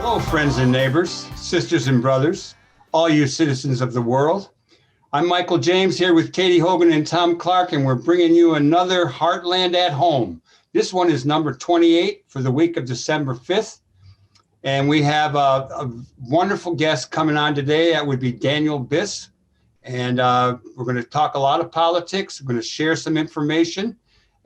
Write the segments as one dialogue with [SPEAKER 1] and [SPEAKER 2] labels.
[SPEAKER 1] Hello, friends and neighbors, sisters and brothers, all you citizens of the world. I'm Michael James here with Katy Hogan and Thom Clark, and we're bringing you another Heartland at Home. This one is number 28 for the week of December 5th. And we have a wonderful guest coming on today. That would be Daniel Biss. And we're going to talk a lot of politics. We're going to share some information.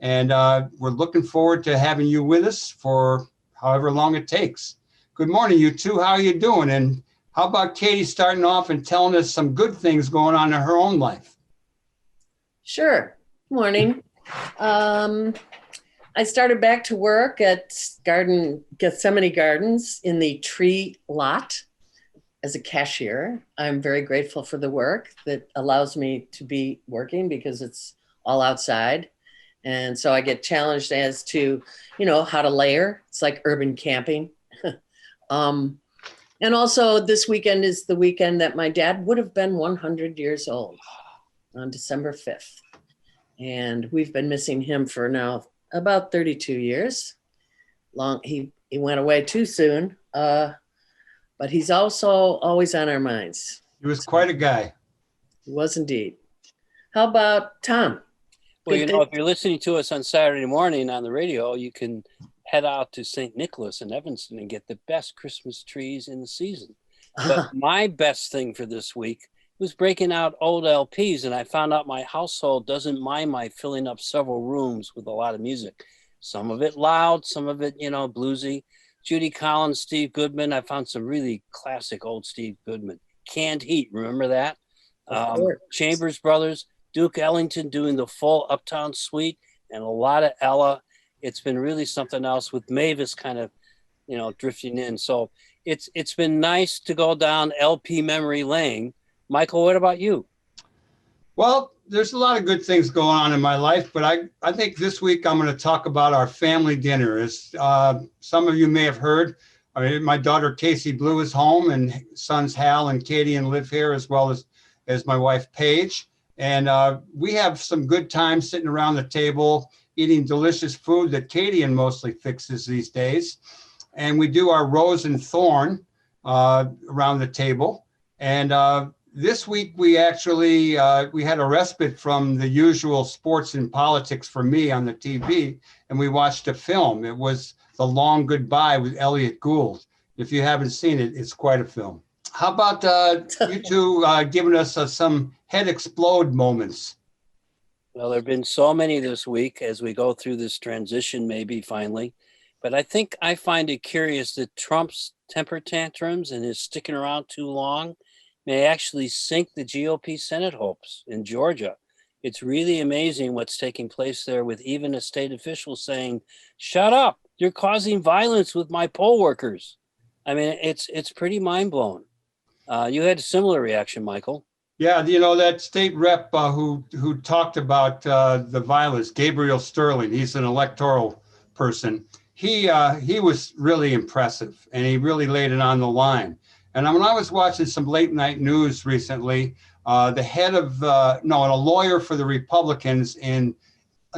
[SPEAKER 1] And we're looking forward to having you with us for however long it takes. Good morning, you two. How are you doing? And how about Katy starting off and telling us some good things going on in her own life?
[SPEAKER 2] Sure. Morning. I started back to work at Gethsemane Gardens in the tree lot as a cashier. I'm very grateful for the work that allows me to be working because it's all outside. And so I get challenged as to, how to layer. It's like urban camping. And also this weekend is the weekend that my dad would have been 100 years old on December 5th. And we've been missing him for now about 32 years. He went away too soon, but he's also always on our minds.
[SPEAKER 1] He was quite a guy.
[SPEAKER 2] He was indeed. How about Thom?
[SPEAKER 3] Well, if you're listening to us on Saturday morning on the radio, you can head out to St. Nicholas in Evanston and get the best Christmas trees in the season. But my best thing for this week was breaking out old LPs, and I found out my household doesn't mind my filling up several rooms with a lot of music. Some of it loud, some of it, bluesy. Judy Collins, Steve Goodman. I found some really classic old Steve Goodman. Canned Heat, remember that? Chambers Brothers, Duke Ellington doing the full Uptown Suite, and a lot of Ella. It's been really something else with Mavis kind of, drifting in. So it's been nice to go down LP memory lane. Michael, what about you?
[SPEAKER 1] Well, there's a lot of good things going on in my life, but I think this week I'm going to talk about our family dinner. As some of you may have heard, my daughter Casey Blue is home, and sons Hal and Katie and live here, as well as my wife Paige. And we have some good times sitting around the table, eating delicious food that Katy mostly fixes these days. And we do our rose and thorn around the table. And this week we actually, we had a respite from the usual sports and politics for me on the TV, and we watched a film. It was The Long Goodbye with Elliot Gould. If you haven't seen it, it's quite a film. How about you two giving us some head explode moments?
[SPEAKER 3] Well, there have been so many this week as we go through this transition, maybe finally. But I think I find it curious that Trump's temper tantrums and his sticking around too long may actually sink the GOP Senate hopes in Georgia. It's really amazing what's taking place there, with even a state official saying, "Shut up, you're causing violence with my poll workers." I mean, it's pretty mind-blowing. You had a similar reaction, Michael.
[SPEAKER 1] Yeah, that state rep who talked about the violence, Gabriel Sterling, he's an electoral person. He was really impressive, and he really laid it on the line. And when I was watching some late night news recently, the head of, a lawyer for the Republicans in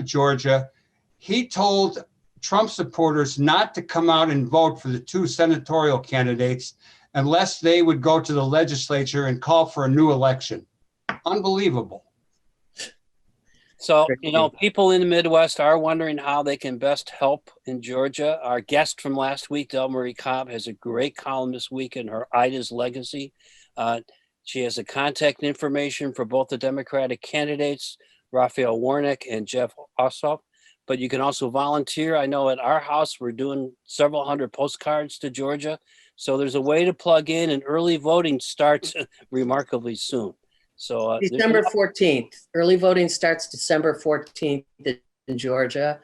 [SPEAKER 1] Georgia, he told Trump supporters not to come out and vote for the two senatorial candidates unless they would go to the legislature and call for a new election. Unbelievable.
[SPEAKER 3] So, people in the Midwest are wondering how they can best help in Georgia. Our guest from last week, Del Marie Cobb, has a great column this week in her Ida's Legacy. She has the contact information for both the Democratic candidates, Raphael Warnock and Jeff Ossoff. But you can also volunteer. I know at our house, we're doing several hundred postcards to Georgia. So there's a way to plug in, and early voting starts remarkably soon. So
[SPEAKER 2] December 14th, early voting starts December 14th in Georgia.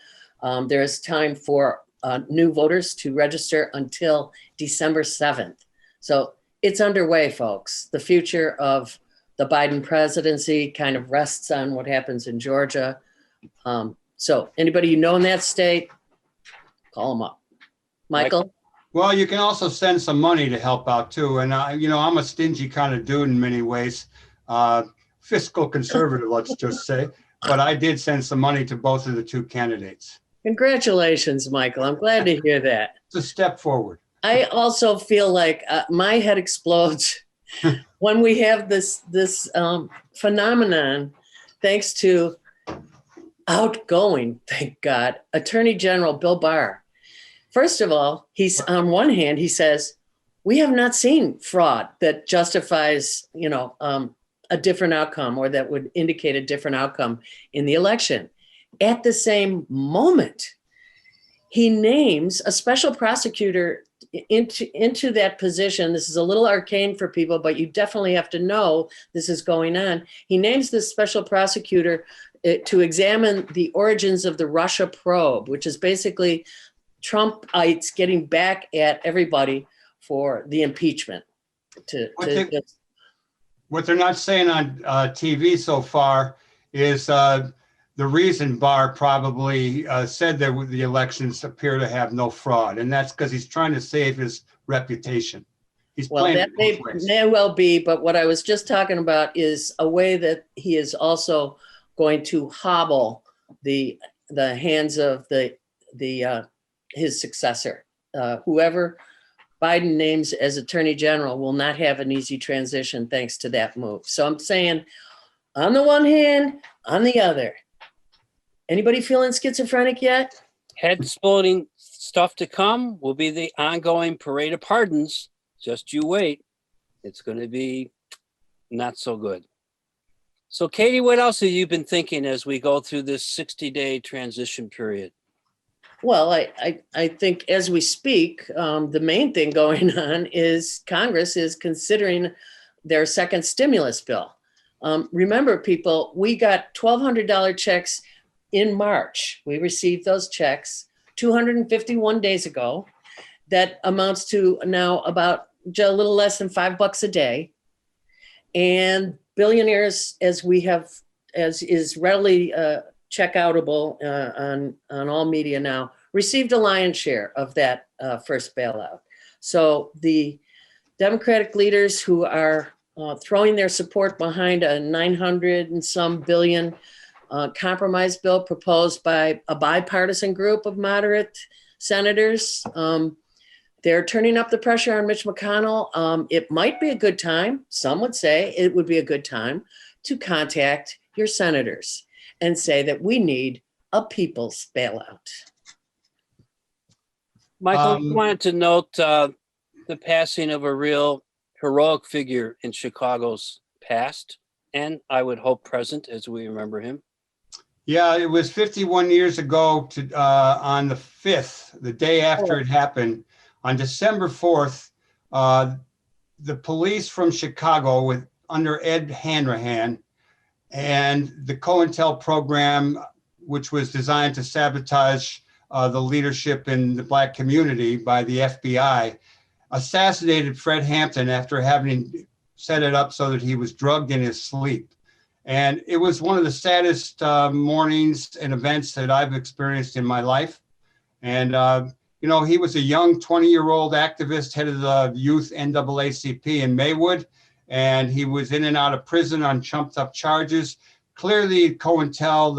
[SPEAKER 2] There is time for new voters to register until December 7th. So it's underway, folks. The future of the Biden presidency kind of rests on what happens in Georgia. So anybody in that state, call them up. Michael?
[SPEAKER 1] Well, you can also send some money to help out too. And, I'm a stingy kind of dude in many ways, fiscal conservative, let's just say. But I did send some money to both of the two candidates.
[SPEAKER 2] Congratulations, Michael. I'm glad to hear that.
[SPEAKER 1] It's a step forward.
[SPEAKER 2] I also feel like my head explodes when we have this phenomenon, thanks to outgoing, thank God, Attorney General Bill Barr. First of all, he's on one hand, he says, we have not seen fraud that justifies, a different outcome or that would indicate a different outcome in the election. At the same moment, he names a special prosecutor into that position. This is a little arcane for people, but you definitely have to know this is going on. He names this special prosecutor to examine the origins of the Russia probe, which is basically Trumpites getting back at everybody for the impeachment.
[SPEAKER 1] What they're not saying on TV so far is the reason Barr probably said that the elections appear to have no fraud, and that's because he's trying to save his reputation.
[SPEAKER 2] That may well be, but what I was just talking about is a way that he is also going to hobble the hands of his successor. Whoever Biden names as Attorney General will not have an easy transition thanks to that move. So I'm saying, on the one hand, on the other. Anybody feeling schizophrenic yet?
[SPEAKER 3] Head exploding stuff to come will be the ongoing parade of pardons. Just you wait. It's going to be not so good. So, Katie, what else have you been thinking as we go through this 60-day transition period?
[SPEAKER 2] Well, I think as we speak, the main thing going on is Congress is considering their second stimulus bill. Remember, people, we got $1,200 checks in March. We received those checks 251 days ago. That amounts to now about a little less than $5 a day. And billionaires, as is readily checkoutable on all media now, received a lion's share of that first bailout. So the Democratic leaders who are throwing their support behind a 900 and some billion compromise bill proposed by a bipartisan group of moderate senators, they're turning up the pressure on Mitch McConnell. It might be a good time, some would say it would be a good time, to contact your senators and say that we need a people's bailout.
[SPEAKER 3] Michael, I wanted to note the passing of a real heroic figure in Chicago's past, and I would hope present as we remember him.
[SPEAKER 1] Yeah, it was 51 years ago on the 5th, the day after it happened. On December 4th, the police from Chicago under Ed Hanrahan and the COINTEL program, which was designed to sabotage the leadership in the Black community by the FBI, assassinated Fred Hampton after having set it up so that he was drugged in his sleep. And it was one of the saddest mornings and events that I've experienced in my life. And, he was a young 20-year-old activist, head of the youth NAACP in Maywood, and he was in and out of prison on chumped up charges. Clearly, COINTEL,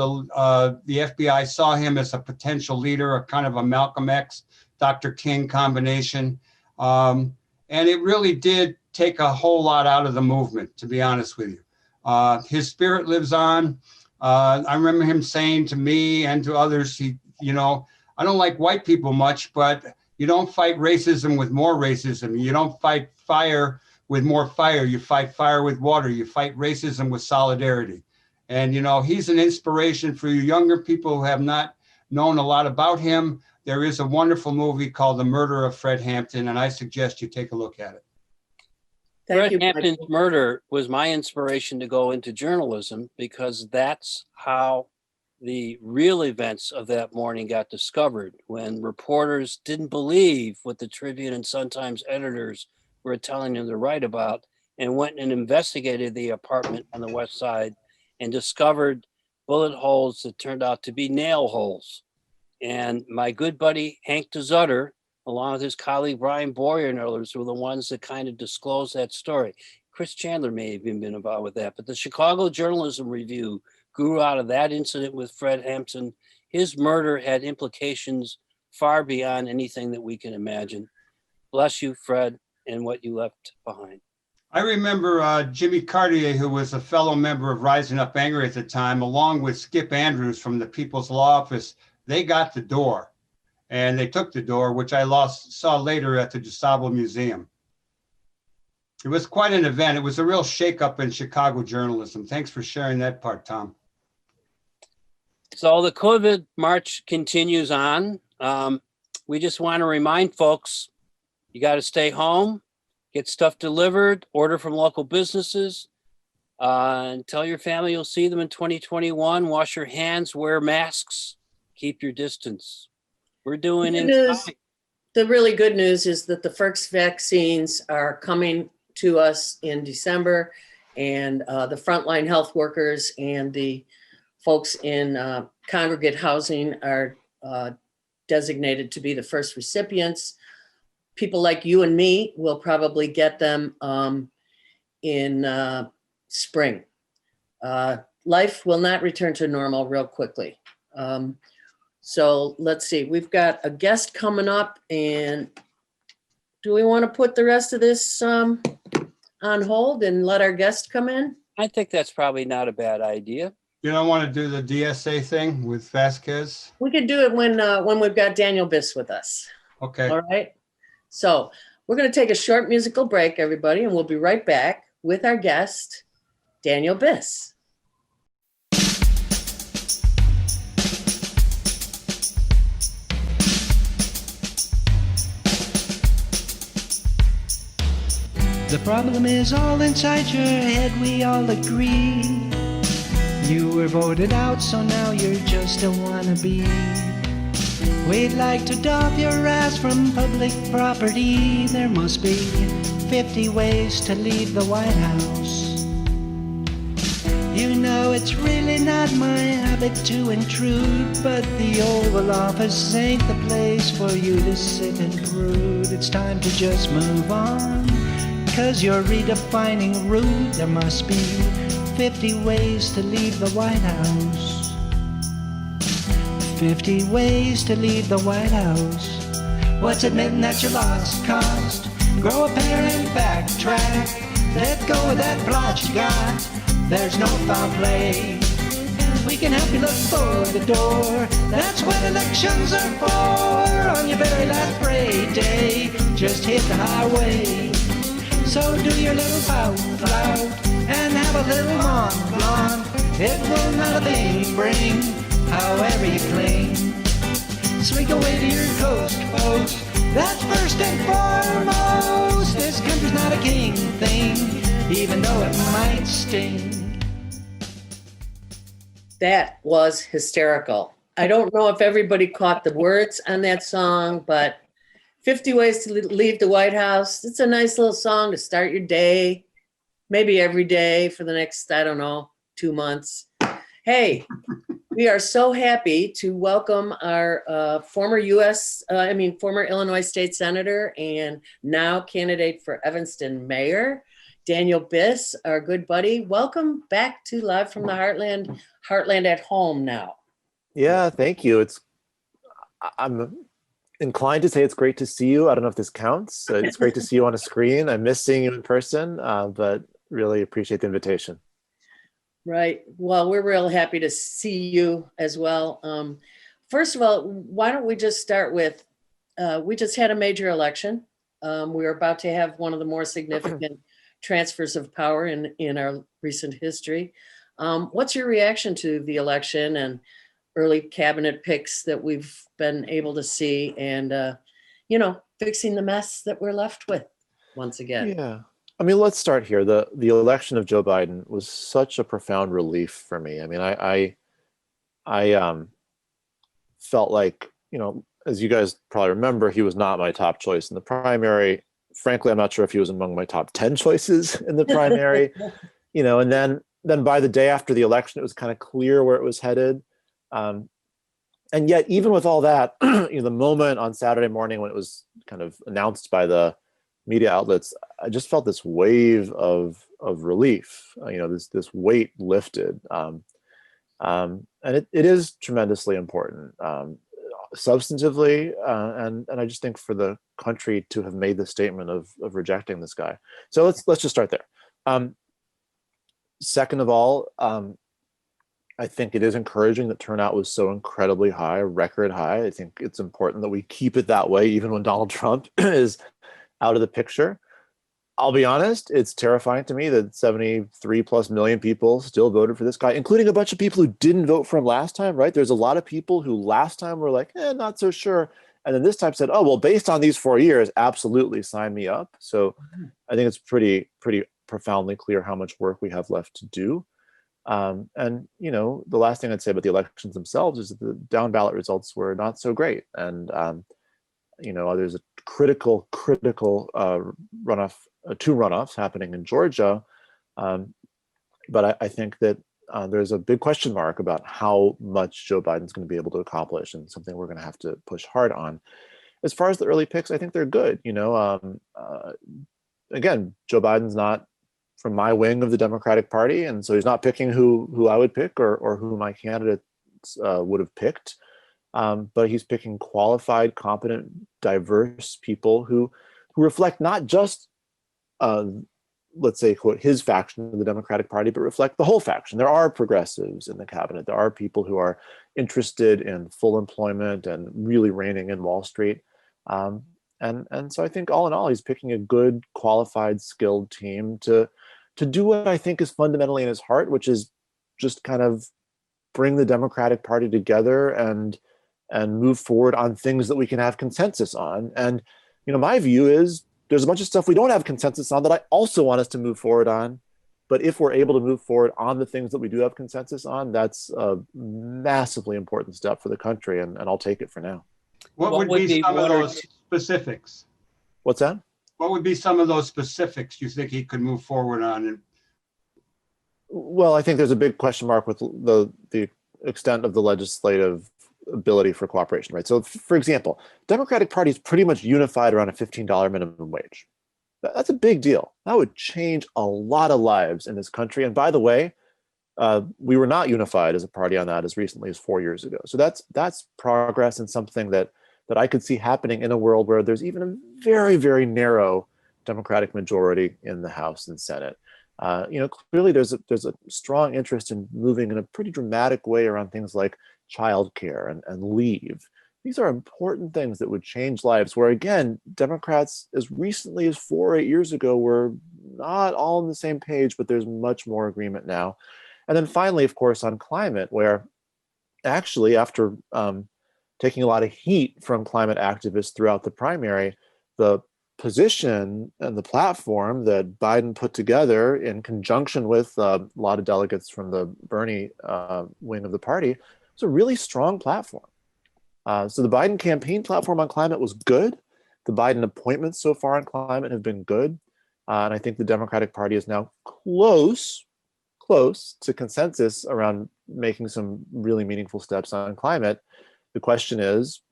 [SPEAKER 1] the FBI saw him as a potential leader, a kind of a Malcolm X, Dr. King combination. And it really did take a whole lot out of the movement, to be honest with you. His spirit lives on. I remember him saying to me and to others, I don't like white people much, but you don't fight racism with more racism. You don't fight fire with more fire. You fight fire with water. You fight racism with solidarity. And, he's an inspiration for you younger people who have not known a lot about him. There is a wonderful movie called The Murder of Fred Hampton, and I suggest you take a look at it.
[SPEAKER 3] Fred Hampton's murder was my inspiration to go into journalism, because that's how the real events of that morning got discovered, when reporters didn't believe what the Tribune and Sun-Times editors were telling them to write about, and went and investigated the apartment on the west side and discovered bullet holes that turned out to be nail holes. And my good buddy Hank DeZutter, along with his colleague Brian Boyer and others, were the ones that kind of disclosed that story. Chris Chandler may have even been involved with that, but the Chicago Journalism Review grew out of that incident with Fred Hampton. His murder had implications far beyond anything that we can imagine. bless you, Fred, and what you left behind.
[SPEAKER 1] I remember Jimmy Cartier, who was a fellow member of Rising Up Angry at the time, along with Skip Andrews from the People's Law Office. They got the door, and they took the door, which I saw later at the DuSable Museum. It was quite an event. It was a real shakeup in Chicago journalism. Thanks for sharing that part, Thom.
[SPEAKER 3] So the COVID march continues on. We just want to remind folks, you got to stay home, get stuff delivered, order from local businesses, and tell your family you'll see them in 2021. Wash your hands, wear masks, keep your distance. We're doing it.
[SPEAKER 2] The really good news is that the first vaccines are coming to us in December, and the frontline health workers and the folks in congregate housing are designated to be the first recipients. People like you and me will probably get them in spring. Life will not return to normal real quickly. So let's see, we've got a guest coming up, and do we want to put the rest of this on hold and let our guest come in?
[SPEAKER 3] I think that's probably not a bad idea.
[SPEAKER 1] You don't want to do the DSA thing with Vasquez?
[SPEAKER 2] We could do it when we've got Daniel Biss with us.
[SPEAKER 1] Okay.
[SPEAKER 2] All right. So we're going to take a short musical break, everybody, and we'll be right back with our guest, Daniel Biss.
[SPEAKER 4] The problem is all inside your head, we all agree. You were voted out, so now you're just a wannabe. We'd like to doff your ass from public property. There must be 50 ways to leave the White House. You know it's really not my habit to intrude, but the Oval Office ain't the place for you to sit and brood. It's time to just move on, 'cause you're redefining rude. There must be 50 ways to leave the White House. 50 ways to leave the White House. What's admitting that you lost cost? Grow a pair and backtrack. Let go of that plot you got. There's no foul play. We can help you look for the door. That's what elections are for. On your very last parade day, just hit the highway. So do your little pout, and have a little Mont Blanc. It will not a thing bring, however you cling. Swing away to your coast, folks. That's first and foremost. This country's not a king thing, even though it might sting.
[SPEAKER 2] That was hysterical. I don't know if everybody caught the words on that song, but 50 Ways to Leave the White House. It's a nice little song to start your day, maybe every day for the next, 2 months. Hey, we are so happy to welcome our former Illinois State Senator and now candidate for Evanston Mayor, Daniel Biss, our good buddy. Welcome back to Live from the Heartland, Heartland at Home now.
[SPEAKER 5] Yeah, thank you. I'm inclined to say it's great to see you. I don't know if this counts. It's great to see you on a screen. I miss seeing you in person, but really appreciate the invitation.
[SPEAKER 2] Right. Well, we're real happy to see you as well. First of all, why don't we just start with, we just had a major election. We're about to have one of the more significant transfers of power in our recent history. What's your reaction to the election and early cabinet picks that we've been able to see and, fixing the mess that we're left with once again?
[SPEAKER 5] Yeah. I mean, let's start here. The election of Joe Biden was such a profound relief for me. I mean, I felt like, as you guys probably remember, he was not my top choice in the primary. Frankly, I'm not sure if he was among my top 10 choices in the primary, and then by the day after the election, it was kind of clear where it was headed. And yet, even with all that, the moment on Saturday morning when it was kind of announced by the media outlets, I just felt this wave of relief. This weight lifted, and it is tremendously important. substantively, and I just think for the country to have made the statement of rejecting this guy. So let's just start there. Second of all, I think it is encouraging that turnout was so incredibly high, record high. I think it's important that we keep it that way, even when Donald Trump is out of the picture. I'll be honest, it's terrifying to me that 73 plus million people still voted for this guy, including a bunch of people who didn't vote for him last time, right? There's a lot of people who last time were like, not so sure. And then this time said, oh, well, based on these 4 years, absolutely sign me up. So I think it's pretty profoundly clear how much work we have left to do. And, the last thing I'd say about the elections themselves is that the down ballot results were not so great. And, there's a critical runoff, two runoffs happening in Georgia. But I think that there's a big question mark about how much Joe Biden's going to be able to accomplish, and something we're going to have to push hard on. As far as the early picks, I think they're good. Again, Joe Biden's not from my wing of the Democratic Party, and so he's not picking who I would pick or who my candidates would have picked. But he's picking qualified, competent, diverse people who reflect not just, let's say, quote, his faction of the Democratic Party, but reflect the whole faction. There are progressives in the cabinet. There are people who are interested in full employment and really reining in Wall Street. And so I think all in all, he's picking a good, qualified, skilled team to do what I think is fundamentally in his heart, which is just kind of bring the Democratic Party together and move forward on things that we can have consensus on. And, my view is there's a bunch of stuff we don't have consensus on that I also want us to move forward on. But if we're able to move forward on the things that we do have consensus on, that's a massively important step for the country. And I'll take it for now.
[SPEAKER 1] What would be some of those specifics?
[SPEAKER 5] What's that?
[SPEAKER 1] What would be some of those specifics you think he could move forward on?
[SPEAKER 5] Well, I think there's a big question mark with the extent of the legislative ability for cooperation, right? So, for example, Democratic Party is pretty much unified around a $15 minimum wage. That's a big deal. That would change a lot of lives in this country. And by the way, we were not unified as a party on that as recently as 4 years ago. So that's progress, and something that I could see happening in a world where there's even a very, very narrow Democratic majority in the House and Senate. Clearly there's a strong interest in moving in a pretty dramatic way around things like childcare and leave. These are important things that would change lives, where, again, Democrats as recently as 4 or 8 years ago were not all on the same page, but there's much more agreement now. And then finally, of course, on climate, where actually after taking a lot of heat from climate activists throughout the primary, the position and the platform that Biden put together in conjunction with a lot of delegates from the Bernie wing of the party was a really strong platform. So the Biden campaign platform on climate was good. The Biden appointments so far on climate have been good. And I think the Democratic Party is now close to consensus around making some really meaningful steps on climate. The question is,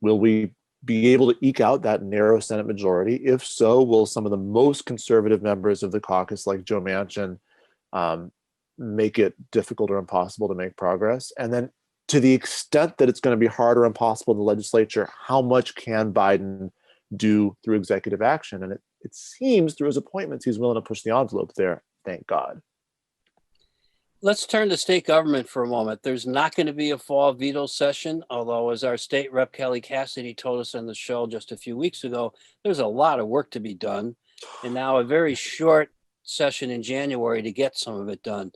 [SPEAKER 5] will we be able to eke out that narrow Senate majority? If so, will some of the most conservative members of the caucus, like Joe Manchin, make it difficult or impossible to make progress? And then, to the extent that it's going to be hard or impossible in the legislature, how much can Biden do through executive action? And it seems through his appointments, he's willing to push the envelope there. Thank God.
[SPEAKER 3] Let's turn to state government for a moment. There's not going to be a fall veto session, although, as our state rep Kelly Cassidy told us on the show just a few weeks ago, there's a lot of work to be done, and now a very short session in January to get some of it done.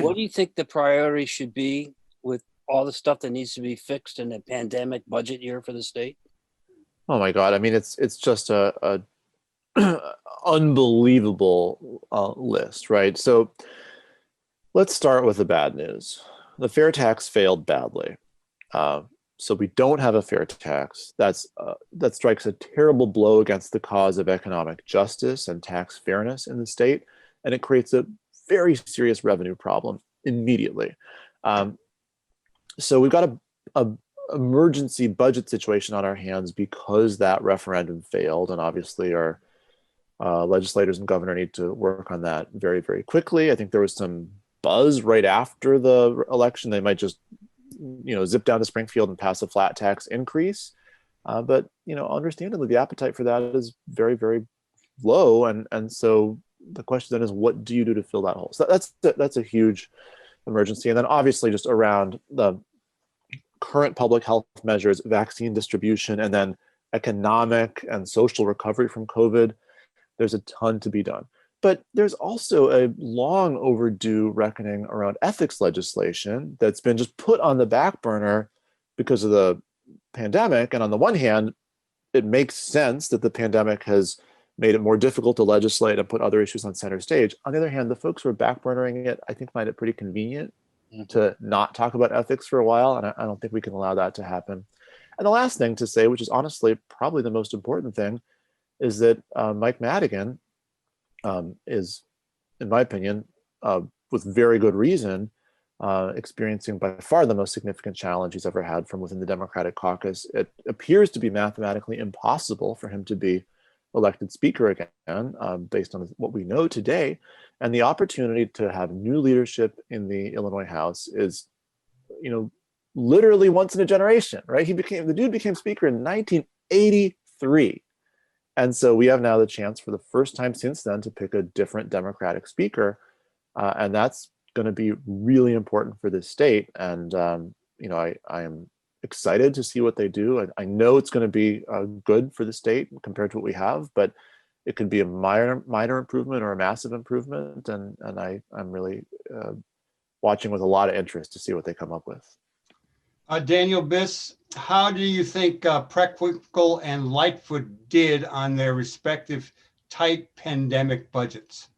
[SPEAKER 3] What do you think the priority should be with all the stuff that needs to be fixed in the pandemic budget year for the state?
[SPEAKER 5] Oh my God. I mean, it's just a unbelievable list, right? So let's start with the bad news. The fair tax failed badly. So we don't have a fair tax. That strikes a terrible blow against the cause of economic justice and tax fairness in the state, and it creates a very serious revenue problem immediately. So we've got a emergency budget situation on our hands because that referendum failed, and obviously our legislators and governor need to work on that very, very quickly. I think there was some buzz right after the election. They might just zip down to Springfield and pass a flat tax increase. But understandably, the appetite for that is very, very low, and so the question then is, what do you do to fill that hole? So that's a huge emergency. And then obviously just around the current public health measures, vaccine distribution, and then economic and social recovery from COVID, there's a ton to be done. But there's also a long overdue reckoning around ethics legislation that's been just put on the back burner because of the pandemic. And on the one hand, it makes sense that the pandemic has made it more difficult to legislate and put other issues on center stage. On the other hand, the folks who are backburnering it, I think, find it pretty convenient to not talk about ethics for a while. And I don't think we can allow that to happen. And the last thing to say, which is honestly probably the most important thing, is that Mike Madigan is, in my opinion, with very good reason, experiencing by far the most significant challenge he's ever had from within the Democratic caucus. It appears to be mathematically impossible for him to be elected speaker again, based on what we know today. And the opportunity to have new leadership in the Illinois House is, literally once in a generation, right? The dude became speaker in 1983. And so we have now the chance for the first time since then to pick a different Democratic speaker. And that's going to be really important for this state. And, I am excited to see what they do. I know it's going to be good for the state compared to what we have, but it could be a minor improvement or a massive improvement. And I'm really watching with a lot of interest to see what they come up with.
[SPEAKER 1] Daniel Biss, how do you think Preckwinkle and Lightfoot did on their respective tight pandemic budgets?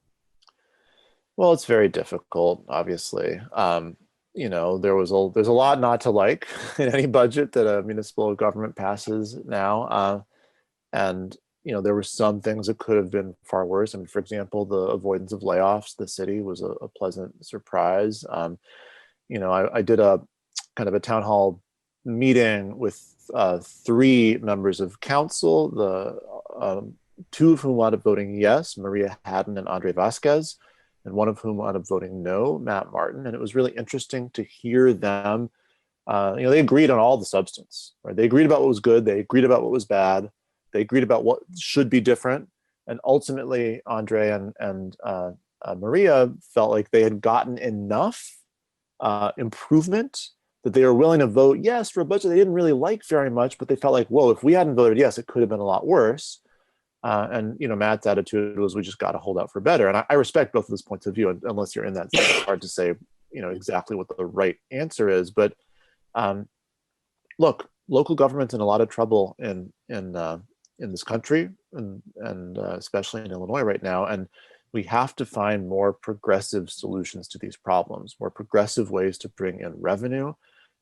[SPEAKER 5] Well, it's very difficult, obviously. There's a lot not to like in any budget that a municipal government passes now. And there were some things that could have been far worse. I mean, for example, the avoidance of layoffs, the city was a pleasant surprise. I did a kind of a town hall meeting with 3 members of council, the 2 of whom wound up voting yes, Maria Haddon and Andre Vasquez, and 1 of whom wound up voting no, Matt Martin. And it was really interesting to hear them. They agreed on all the substance, right? They agreed about what was good. They agreed about what was bad. They agreed about what should be different. And ultimately, Andre and Maria felt like they had gotten enough improvement that they were willing to vote yes for a budget they didn't really like very much, but they felt like, whoa, if we hadn't voted yes, it could have been a lot worse. And Matt's attitude was, we just got to hold out for better. And I respect both of those points of view, unless you're in that state. It's hard to say, exactly what the right answer is. But look, local government's in a lot of trouble in this country, and especially in Illinois right now. And we have to find more progressive solutions to these problems, more progressive ways to bring in revenue,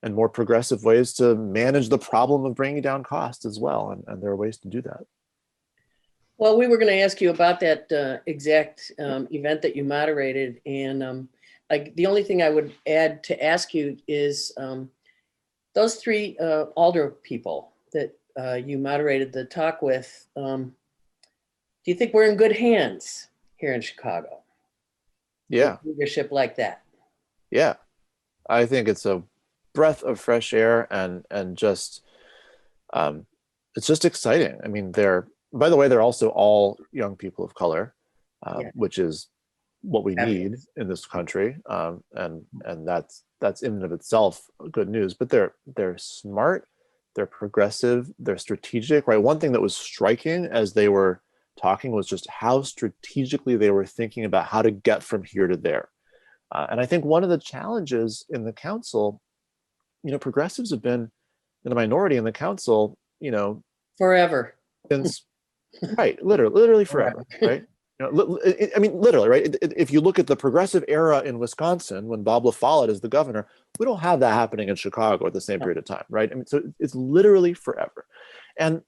[SPEAKER 5] and more progressive ways to manage the problem of bringing down costs as well. And there are ways to do that.
[SPEAKER 2] Well, we were going to ask you about that exact event that you moderated. And the only thing I would add to ask you is those 3 alder people that you moderated the talk with, do you think we're in good hands here in Chicago?
[SPEAKER 5] Yeah.
[SPEAKER 2] With leadership like that.
[SPEAKER 5] Yeah. I think it's a breath of fresh air, and just it's just exciting. I mean, by the way, they're also all young people of color, which is what we need in this country, and that's in and of itself good news. But they're smart, they're progressive, they're strategic. Right. One thing that was striking as they were talking was just how strategically they were thinking about how to get from here to there. And I think one of the challenges in the council, progressives have been in a minority in the council,
[SPEAKER 2] Forever.
[SPEAKER 5] Since right, literally forever, right? I mean, literally, right? If you look at the progressive era in Wisconsin, when Bob LaFollette is the governor, we don't have that happening in Chicago at the same period of time, right? I mean, so it's literally forever. And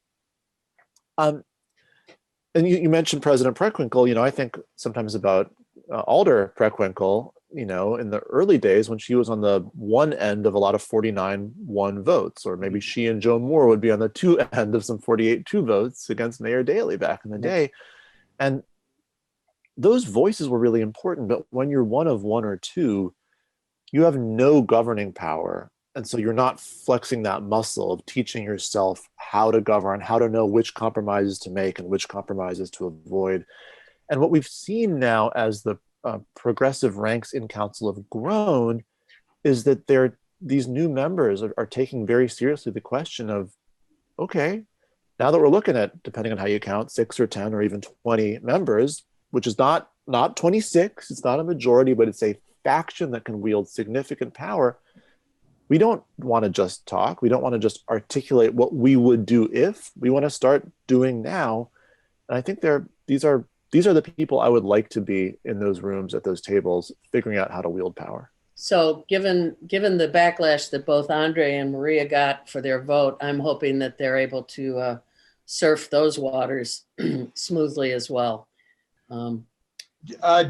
[SPEAKER 5] you mentioned President Preckwinkle. I think sometimes about Alder Preckwinkle. In the early days when she was on the one end of a lot of 49-1 votes, or maybe she and Joe Moore would be on the 2 end of some 48-2 votes against Mayor Daley back in the day. And those voices were really important. But when you're one of 1 or 2, you have no governing power And so you're not flexing that muscle of teaching yourself how to govern, how to know which compromises to make and which compromises to avoid. And what we've seen now as the progressive ranks in council have grown is that these new members are taking very seriously the question of, okay, now that we're looking at, depending on how you count, 6 or 10 or even 20 members, which is not 26, it's not a majority, but it's a faction that can wield significant power. We don't want to just talk. We don't want to just articulate what we would do if. We want to start doing now. And I think these are the people I would like to be in those rooms at those tables, figuring out how to wield power.
[SPEAKER 2] So given the backlash that both Andre and Maria got for their vote, I'm hoping that they're able to surf those waters smoothly as well.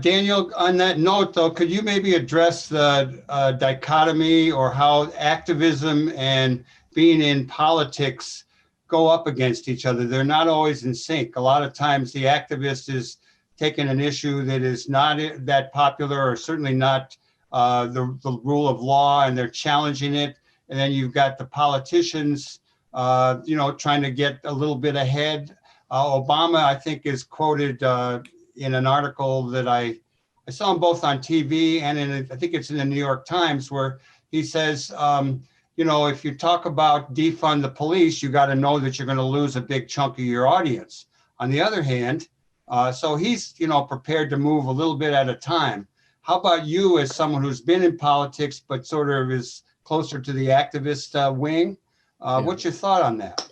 [SPEAKER 1] Daniel, on that note, though, could you maybe address the dichotomy or how activism and being in politics go up against each other? They're not always in sync. A lot of times the activist is taking an issue that is not that popular or certainly not the rule of law, and they're challenging it. And then you've got the politicians, trying to get a little bit ahead. Obama, I think, is quoted in an article that I saw him both on TV and I think it's in the New York Times, where he says, if you talk about defund the police, you got to know that you're going to lose a big chunk of your audience. On the other hand, so he's, prepared to move a little bit at a time. How about you, as someone who's been in politics, but sort of is closer to the activist wing? What's your thought on that?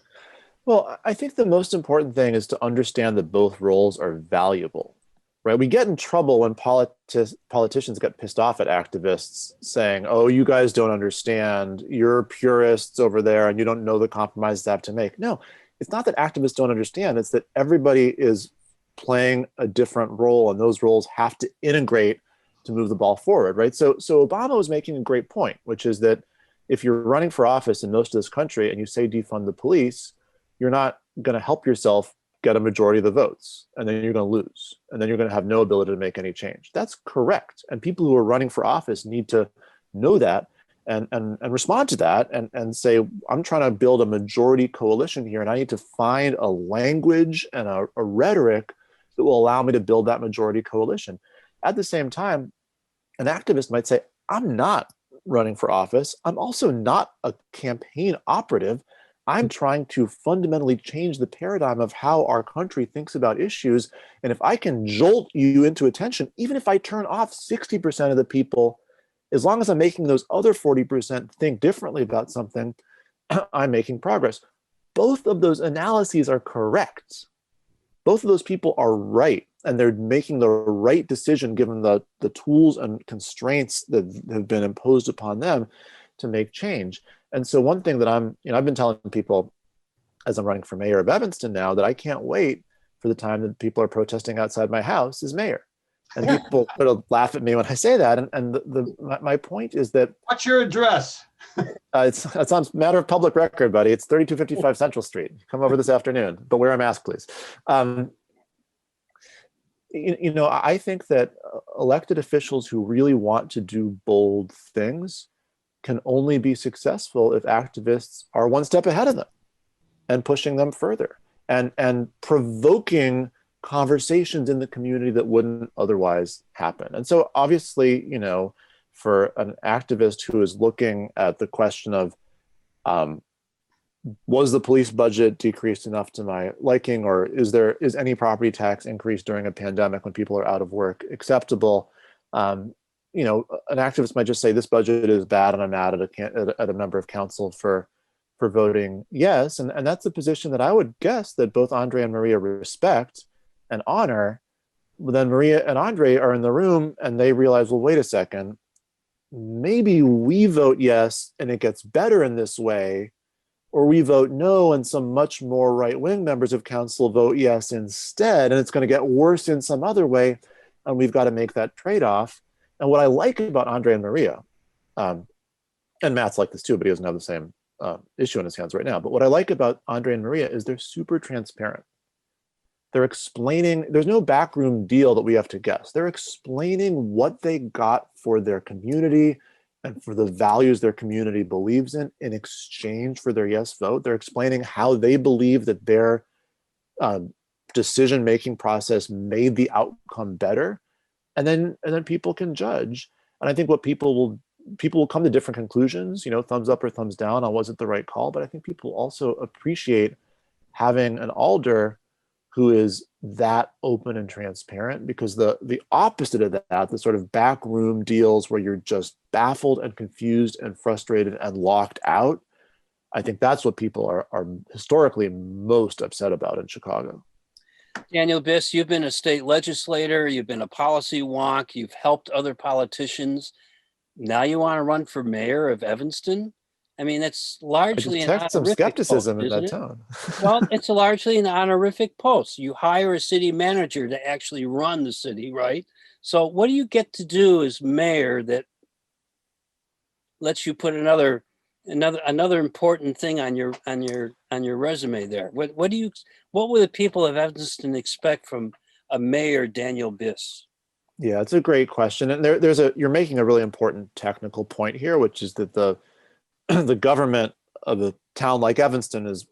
[SPEAKER 5] Well, I think the most important thing is to understand that both roles are valuable, right? We get in trouble when politicians get pissed off at activists saying, oh, you guys don't understand, you're purists over there and you don't know the compromises they have to make. No, it's not that activists don't understand, it's that everybody is playing a different role and those roles have to integrate to move the ball forward, right? So Obama was making a great point, which is that if you're running for office in most of this country and you say defund the police, you're not going to help yourself get a majority of the votes, and then you're going to lose, and then you're going to have no ability to make any change. That's correct. And people who are running for office need to know that and respond to that and say, I'm trying to build a majority coalition here, and I need to find a language and a rhetoric that will allow me to build that majority coalition. At the same time, an activist might say, I'm not running for office. I'm also not a campaign operative. I'm trying to fundamentally change the paradigm of how our country thinks about issues. And if I can jolt you into attention, even if I turn off 60% of the people, as long as I'm making those other 40% think differently about something, I'm making progress. Both of those analyses are correct. Both of those people are right. And they're making the right decision given the tools and constraints that have been imposed upon them to make change. And so one thing that I've been telling people as I'm running for mayor of Evanston now that I can't wait for the time that people are protesting outside my house as mayor. And people sort of laugh at me when I say that. And my point is that—
[SPEAKER 1] What's your address?
[SPEAKER 5] It's on matter of public record, buddy. It's 3255 Central Street. Come over this afternoon, but wear a mask, please. I think that elected officials who really want to do bold things can only be successful if activists are one step ahead of them and pushing them further and provoking conversations in the community that wouldn't otherwise happen. And so obviously, for an activist who is looking at the question of, was the police budget decreased enough to my liking, or is any property tax increase during a pandemic when people are out of work acceptable? An activist might just say this budget is bad and I'm mad at a member of council for voting yes. And that's a position that I would guess that both Andre and Maria respect and honor. But then Maria and Andre are in the room and they realize, well, wait a second, maybe we vote yes and it gets better in this way, or we vote no and some much more right-wing members of council vote yes instead, and it's going to get worse in some other way, and we've got to make that trade-off. And what I like about Andre and Maria, and Matt's like this too, but he doesn't have the same issue in his hands right now, but what I like about Andre and Maria is they're super transparent. They're explaining, there's no backroom deal that we have to guess. They're explaining what they got for their community and for the values their community believes in exchange for their yes vote. They're explaining how they believe that their decision-making process made the outcome better. And then people can judge. And I think what people will come to different conclusions, thumbs up or thumbs down on was it the right call. But I think people also appreciate having an alder who is that open and transparent, because the opposite of that, the sort of backroom deals where you're just baffled and confused and frustrated and locked out, I think that's what people are historically most upset about in Chicago.
[SPEAKER 3] Daniel Biss, you've been a state legislator, you've been a policy wonk, you've helped other politicians. Now you want to run for mayor of Evanston? I mean, it's largely
[SPEAKER 5] I detect some skepticism in that tone.
[SPEAKER 3] Well, it's largely an honorific post. You hire a city manager to actually run the city, right? So what do you get to do as mayor that lets you put another important thing on your resume there? What will the people of Evanston expect from a mayor, Daniel Biss?
[SPEAKER 5] Yeah, it's a great question. And you're making a really important technical point here, which is that the government of a town like Evanston is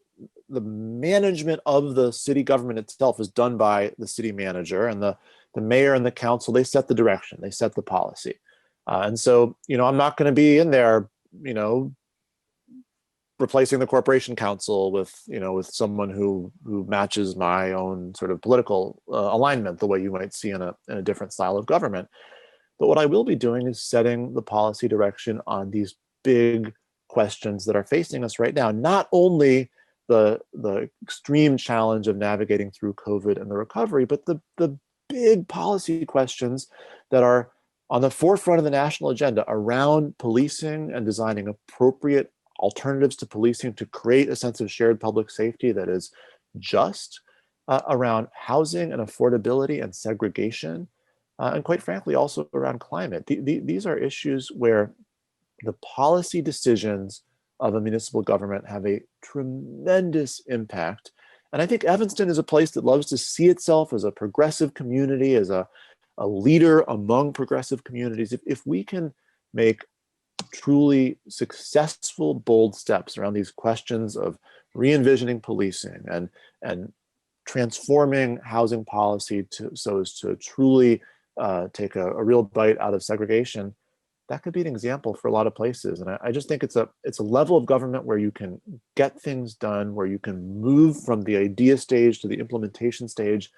[SPEAKER 5] the management of the city government itself is done by the city manager, and the mayor and the council, they set the direction, they set the policy. And so, I'm not going to be in there, replacing the corporation council with someone who matches my own sort of political alignment, the way you might see in a different style of government. But what I will be doing is setting the policy direction on these big questions that are facing us right now. Not only the extreme challenge of navigating through COVID and the recovery, but the big policy questions that are on the forefront of the national agenda around policing and designing appropriate alternatives to policing to create a sense of shared public safety that is just, around housing and affordability and segregation, and quite frankly, also around climate. These are issues where the policy decisions of a municipal government have a tremendous impact. And I think Evanston is a place that loves to see itself as a progressive community, as a leader among progressive communities. If we can make truly successful, bold steps around these questions of re-envisioning policing and transforming housing policy so as to truly take a real bite out of segregation, that could be an example for a lot of places. And I just think it's a level of government where you can get things done, where you can move from the idea stage to the implementation stage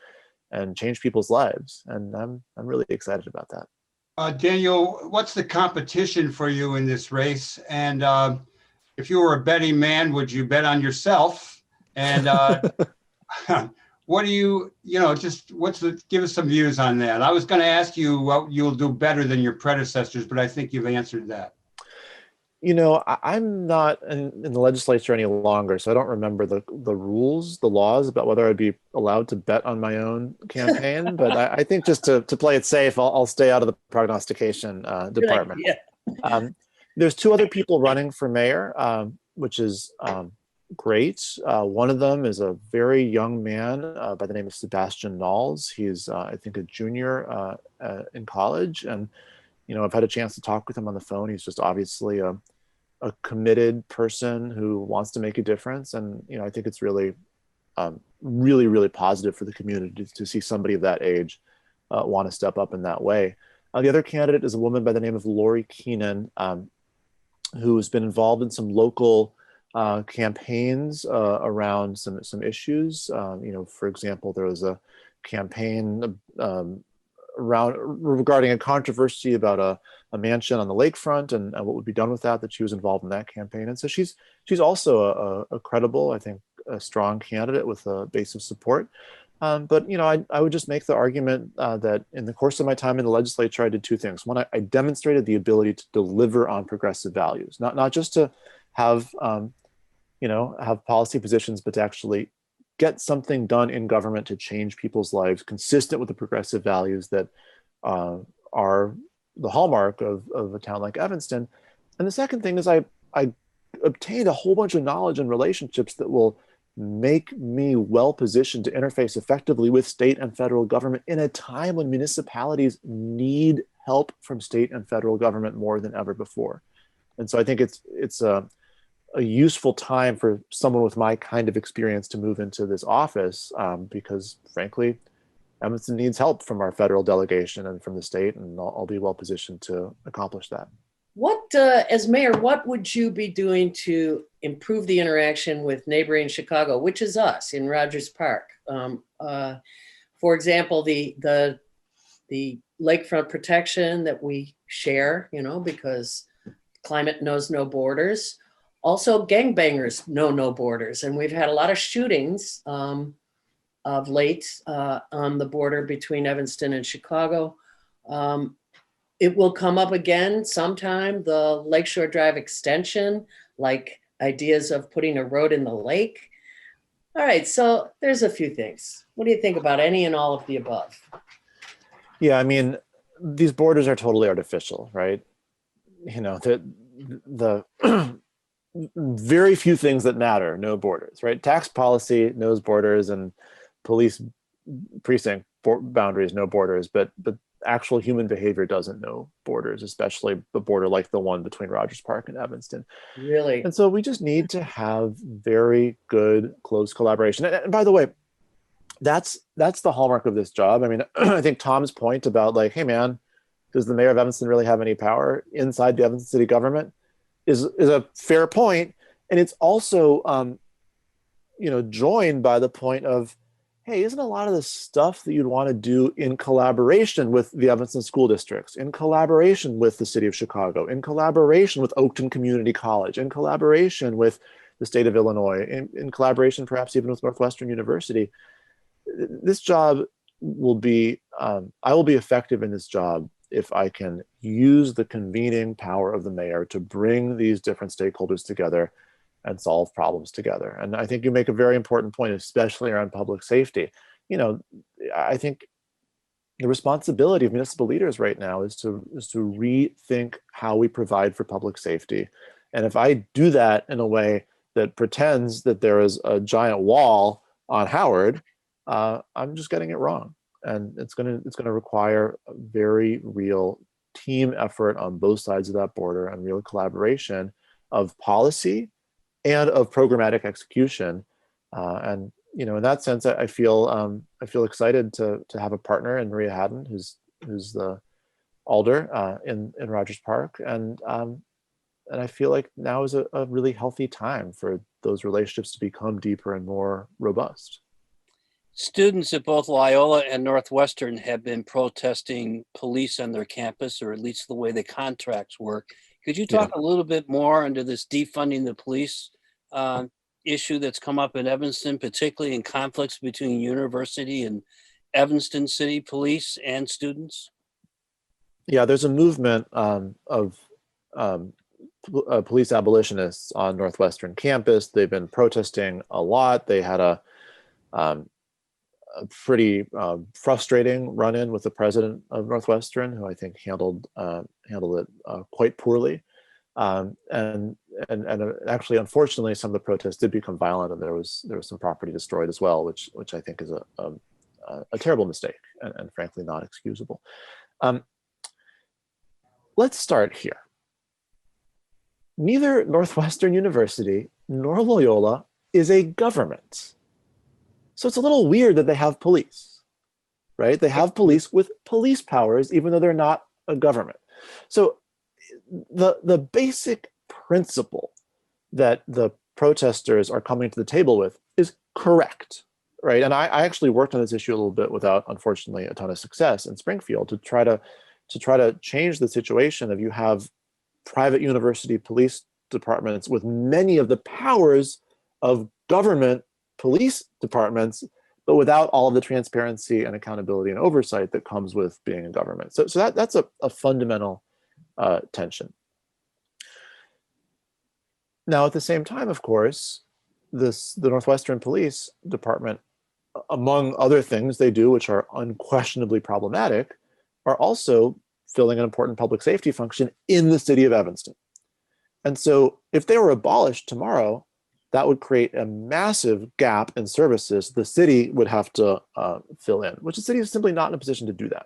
[SPEAKER 5] and change people's lives. And I'm really excited about that.
[SPEAKER 1] Daniel, what's the competition for you in this race? And if you were a betting man, would you bet on yourself? And what do give us some views on that. I was going to ask you what you'll do better than your predecessors, but I think you've answered that.
[SPEAKER 5] I'm not in the legislature any longer, so I don't remember the rules, the laws about whether I'd be allowed to bet on my own campaign. But I think just to play it safe, I'll stay out of the prognostication department.
[SPEAKER 2] Yeah.
[SPEAKER 5] There's two other people running for mayor, which is great. One of them is a very young man by the name of Sebastian Knowles. He's, I think, a junior in college. And, I've had a chance to talk with him on the phone. He's just obviously a committed person who wants to make a difference. And, I think it's really, really, really positive for the community to see somebody of that age want to step up in that way. The other candidate is a woman by the name of Lori Keenan, who's been involved in some local campaigns around some issues. For example, there was a campaign regarding a controversy about a mansion on the lakefront and what would be done with that she was involved in that campaign. And so she's also a credible, I think, a strong candidate with a base of support. But I would just make the argument that in the course of my time in the legislature, I did two things. One, I demonstrated the ability to deliver on progressive values, not just to have have policy positions, but to actually get something done in government to change people's lives consistent with the progressive values that are the hallmark of a town like Evanston. And the second thing is I obtained a whole bunch of knowledge and relationships that will make me well positioned to interface effectively with state and federal government in a time when municipalities need help from state and federal government more than ever before. And so I think it's a useful time for someone with my kind of experience to move into this office, because frankly, Evanston needs help from our federal delegation and from the state, and I'll be well positioned to accomplish that.
[SPEAKER 2] What, as mayor, what would you be doing to improve the interaction with neighboring Chicago, which is us in Rogers Park? For example, the lakefront protection that we share, because climate knows no borders. Also, gangbangers know no borders, and we've had a lot of shootings of late on the border between Evanston and Chicago. It will come up again sometime, the Lakeshore Drive extension, like ideas of putting a road in the lake. All right, so there's a few things. What do you think about any and all of the above?
[SPEAKER 5] Yeah, I mean, these borders are totally artificial, right? The very few things that matter, no borders, right? Tax policy knows borders, and police precinct boundaries, no borders, but actual human behavior doesn't know borders, especially the border like the one between Rogers Park and Evanston.
[SPEAKER 2] Really?
[SPEAKER 5] And so we just need to have very good, close collaboration. And by the way, that's the hallmark of this job. I mean, I think Tom's point about like, hey man, does the mayor of Evanston really have any power inside the Evanston city government is a fair point. And it's also, joined by the point of, hey, isn't a lot of the stuff that you'd want to do in collaboration with the Evanston school districts, in collaboration with the city of Chicago, in collaboration with Oakton Community College, in collaboration with the state of Illinois, in collaboration perhaps even with Northwestern University? This job will be, I will be effective in this job if I can use the convening power of the mayor to bring these different stakeholders together and solve problems together. And I think you make a very important point, especially around public safety. I think the responsibility of municipal leaders right now is to rethink how we provide for public safety. And if I do that in a way that pretends that there is a giant wall on Howard, I'm just getting it wrong. And it's gonna require a very real team effort on both sides of that border and real collaboration of policy and of programmatic execution. And in that sense, I feel excited to have a partner in Maria Haddon, who's the alder in Rogers Park, and I feel like now is a really healthy time for those relationships to become deeper and more robust.
[SPEAKER 3] Students at both Loyola and Northwestern have been protesting police on their campus, or at least the way the contracts work. Could you talk a little bit more into this defunding the police issue that's come up in Evanston, particularly in conflicts between university and Evanston City Police and students?
[SPEAKER 5] Yeah, there's a movement of police abolitionists on Northwestern campus. They've been protesting a lot. They had a pretty frustrating run-in with the president of Northwestern, who I think handled it quite poorly. And actually, unfortunately, some of the protests did become violent, and there was some property destroyed as well, which I think is a terrible mistake and frankly not excusable. Let's start here. Neither Northwestern University nor Loyola is a government. So it's a little weird that they have police, right? They have police with police powers, even though they're not a government. So the basic principle that the protesters are coming to the table with is correct, right? And I actually worked on this issue a little bit without, unfortunately, a ton of success in Springfield to try to change the situation of you have private university police departments with many of the powers of government police departments, but without all of the transparency and accountability and oversight that comes with being a government. So that's a fundamental tension. Now, at the same time, of course, the Northwestern Police Department, among other things they do, which are unquestionably problematic, are also filling an important public safety function in the city of Evanston. And so if they were abolished tomorrow, that would create a massive gap in services the city would have to fill in, which the city is simply not in a position to do that.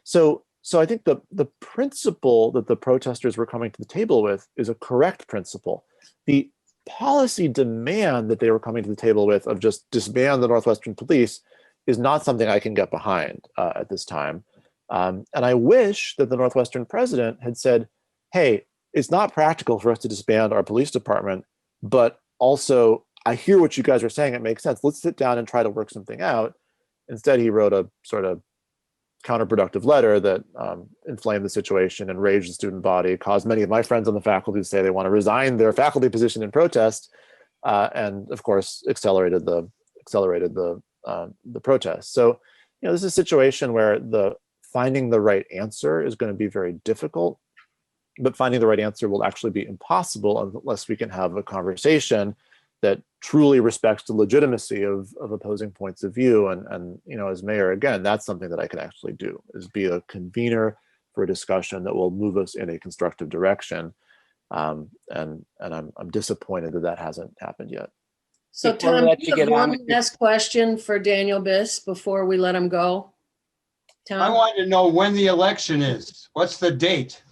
[SPEAKER 5] So So I think the principle that the protesters were coming to the table with is a correct principle. The policy demand that they were coming to the table with of just disband the Northwestern Police is not something I can get behind at this time. And I wish that the Northwestern president had said, hey, it's not practical for us to disband our police department, but also I hear what you guys are saying. It makes sense. Let's sit down and try to work something out. Instead, he wrote a sort of counterproductive letter that inflamed the situation, enraged the student body, caused many of my friends on the faculty to say they want to resign their faculty position in protest, and of course accelerated the protest. So, this is a situation where finding the right answer is going to be very difficult, but finding the right answer will actually be impossible unless we can have a conversation that truly respects the legitimacy of opposing points of view. And as mayor, again, that's something that I can actually do, is be a convener for a discussion that will move us in a constructive direction. And I'm disappointed that hasn't happened yet.
[SPEAKER 2] So Tom, do you have one last question for Daniel Biss before we let him go? Tom?
[SPEAKER 1] I wanted to know when the election is. What's the date?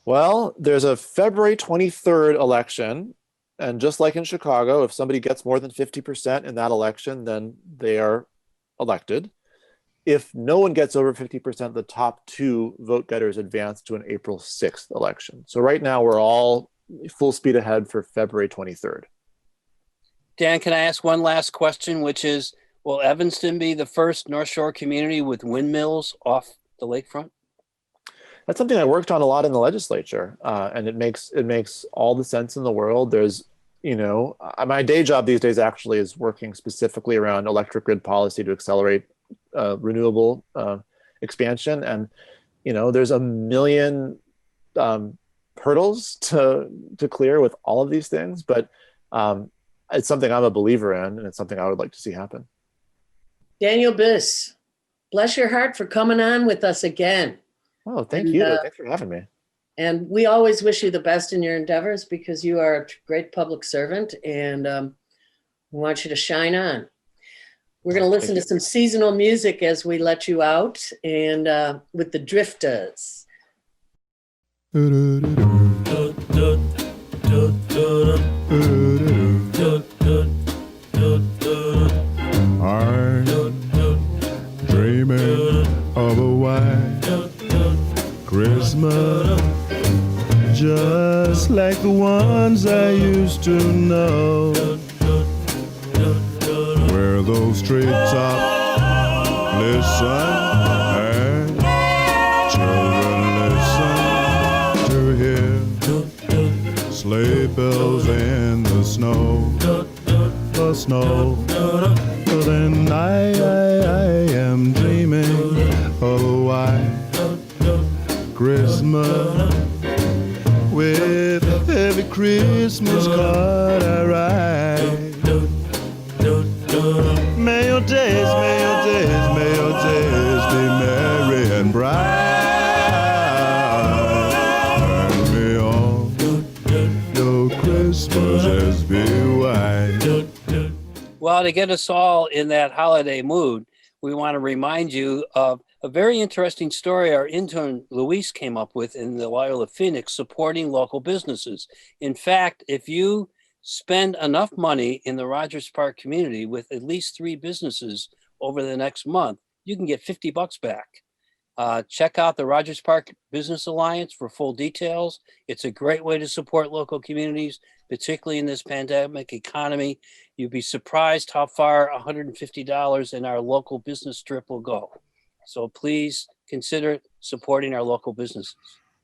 [SPEAKER 5] Well, there's a February 23rd election. And just like in Chicago, if somebody gets more than 50% in that election, then they are elected. If no one gets over 50%, the top two vote getters advance to an April 6th election. So right now we're all full speed ahead for February 23rd.
[SPEAKER 3] Dan, can I ask one last question, which is, will Evanston be the first North Shore community with windmills off the lakefront?
[SPEAKER 5] That's something I worked on a lot in the legislature, and it makes all the sense in the world. There's, my day job these days actually is working specifically around electric grid policy to accelerate renewable expansion, and there's a million hurdles to clear with all of these things, but it's something I'm a believer in, and it's something I would like to see happen.
[SPEAKER 2] Daniel Biss, bless your heart for coming on with us again.
[SPEAKER 5] Oh, thank you. Thanks for having me.
[SPEAKER 2] And we always wish you the best in your endeavors because you are a great public servant, and we want you to shine on. We're going to listen to some seasonal music as we let you out, and with the Drifters.
[SPEAKER 6] I'm dreaming of a white Christmas, just like the ones I used to know, where those treetops listen and children listen to hear sleigh bells in the snow. Then I am dreaming of a white Christmas, with every Christmas card I write. May your days be merry and bright, and may all your Christmases be white.
[SPEAKER 3] Well, to get us all in that holiday mood, we want to remind you of a very interesting story our intern Luis came up with in the Loyola Phoenix, supporting local businesses. In fact, if you spend enough money in the Rogers Park community with at least 3 businesses over the next month, you can get $50 back. Check out the Rogers Park Business Alliance for full details. It's a great way to support local communities, particularly in this pandemic economy. You'd be surprised how far $150 in our local business trip will go. So please consider supporting our local businesses.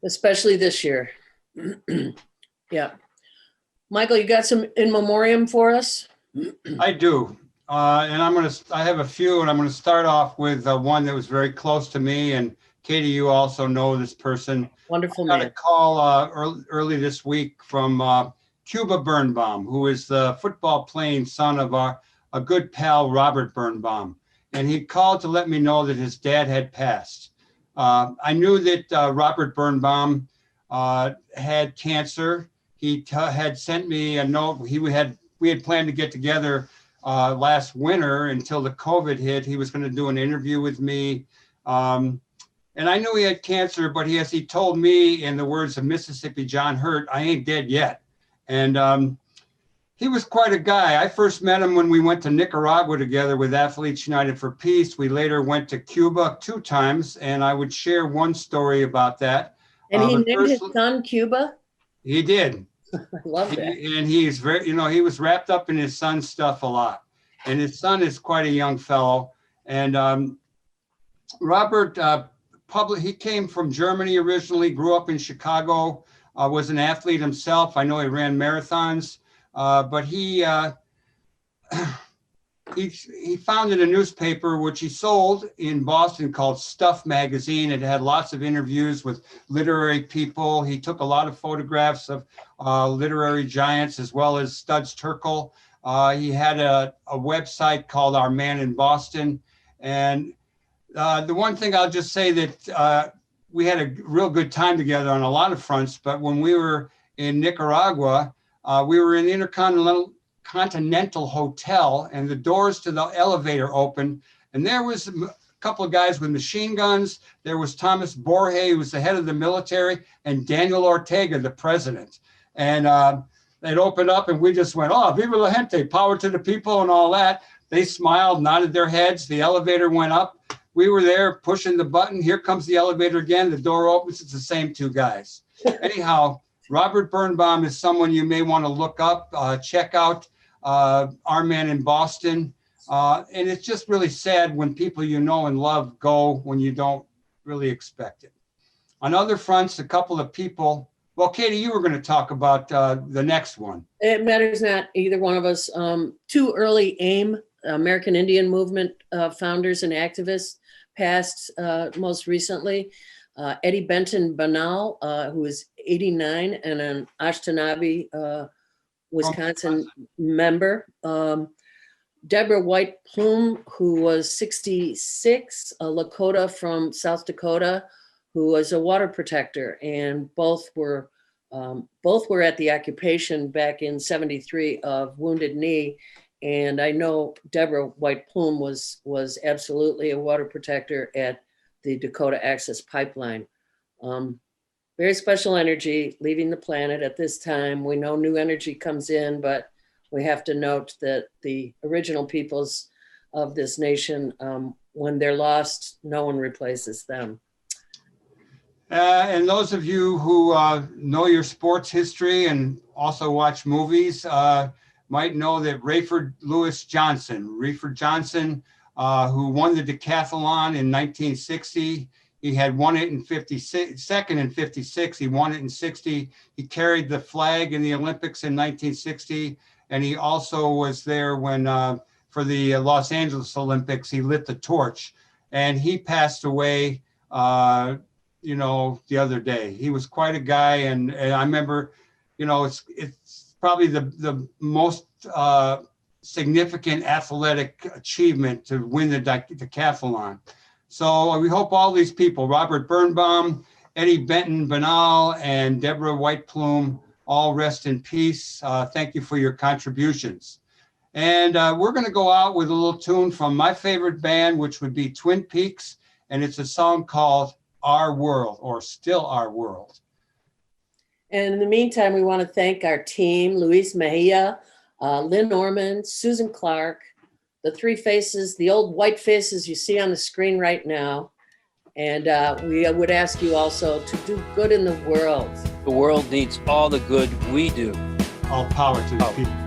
[SPEAKER 3] Especially this year. Yeah. Michael, you got some in memoriam for us?
[SPEAKER 1] I do. And I have a few, and I'm going to start off with one that was very close to me. And Katie, you also know this person.
[SPEAKER 2] Wonderful man.
[SPEAKER 1] I got a call early this week from Cuba Birnbaum, who is the football playing son of a good pal, Robert Birnbaum. And he called to let me know that his dad had passed. I knew that Robert Birnbaum had cancer. He had sent me a note. We had planned to get together last winter until the COVID hit. He was going to do an interview with me. And And I knew he had cancer, but as he told me, in the words of Mississippi John Hurt, I ain't dead yet. And he was quite a guy. I first met him when we went to Nicaragua together with Athletes United for Peace. We later went to Cuba 2 times, and I would share one story about that.
[SPEAKER 2] And he
[SPEAKER 1] but
[SPEAKER 2] named his
[SPEAKER 1] first-
[SPEAKER 2] son Cuba?
[SPEAKER 1] He did.
[SPEAKER 2] I love that.
[SPEAKER 1] And he's very, he was wrapped up in his son's stuff a lot. And his son is quite a young fellow. And Robert, he came from Germany originally, grew up in Chicago, was an athlete himself. I know he ran marathons, but he founded a newspaper which he sold in Boston called Stuff Magazine. It had lots of interviews with literary people. He took a lot of photographs of literary giants as well as Studs Terkel. He had a website called Our Man in Boston. And the one thing I'll just say that we had a real good time together on a lot of fronts, but when we were in Nicaragua, we were in the Intercontinental Hotel, and the doors to the elevator opened, and there was a couple of guys with machine guns. There was Thomas Borje, who was the head of the military, and Daniel Ortega, the president. And they'd opened up, and we just went, "Oh, viva la gente, power to the people," and all that. They smiled, nodded their heads. The elevator went up. We were there pushing the button. Here comes the elevator again. The door opens. It's the same 2 guys. Anyhow, Robert Birnbaum is someone you may want to look up, check out Our Man in Boston. And it's just really sad when people you know and love go when you don't really expect it. On other fronts, a couple of people, well, Katie, you were going to talk about the next one.
[SPEAKER 2] It matters not, either one of us. 2 early AIM, American Indian Movement founders and activists, passed most recently. Eddie Benton Banal, who is 89 and an Ashtabee, Wisconsin member. Deborah White Plume, who was 66, a Lakota from South Dakota, who was a water protector, and both were at the occupation back in '73 of Wounded Knee. And I know Deborah White Plume was absolutely a water protector at the Dakota Access Pipeline. Very special energy leaving the planet at this time. We know new energy comes in, but we have to note that the original peoples of this nation, when they're lost, no one replaces them.
[SPEAKER 1] And those of you who know your sports history and also watch movies might know that Rayford Lewis Johnson, who won the decathlon in 1960. He had won it in 56, second in 56. He won it in 60. He carried the flag in the Olympics in 1960. And he also was there when, for the Los Angeles Olympics, he lit the torch. And he passed away, the other day. He was quite a guy. And I remember, it's probably the most significant athletic achievement to win the decathlon. So we hope all these people, Robert Birnbaum, Eddie Benton Banal, and Deborah White Plume, all rest in peace. Thank you for your contributions. And we're going to go out with a little tune from my favorite band, which would be Twin Peaks. And it's a song called Our World, or Still Our World.
[SPEAKER 2] And in the meantime, we want to thank our team, Luis Mejia, Lynn Orman, Susan Clark, the 3 faces, the old white faces you see on the screen right now. And we would ask you also to do good in the world.
[SPEAKER 3] The world needs all the good we do.
[SPEAKER 1] All power to the people.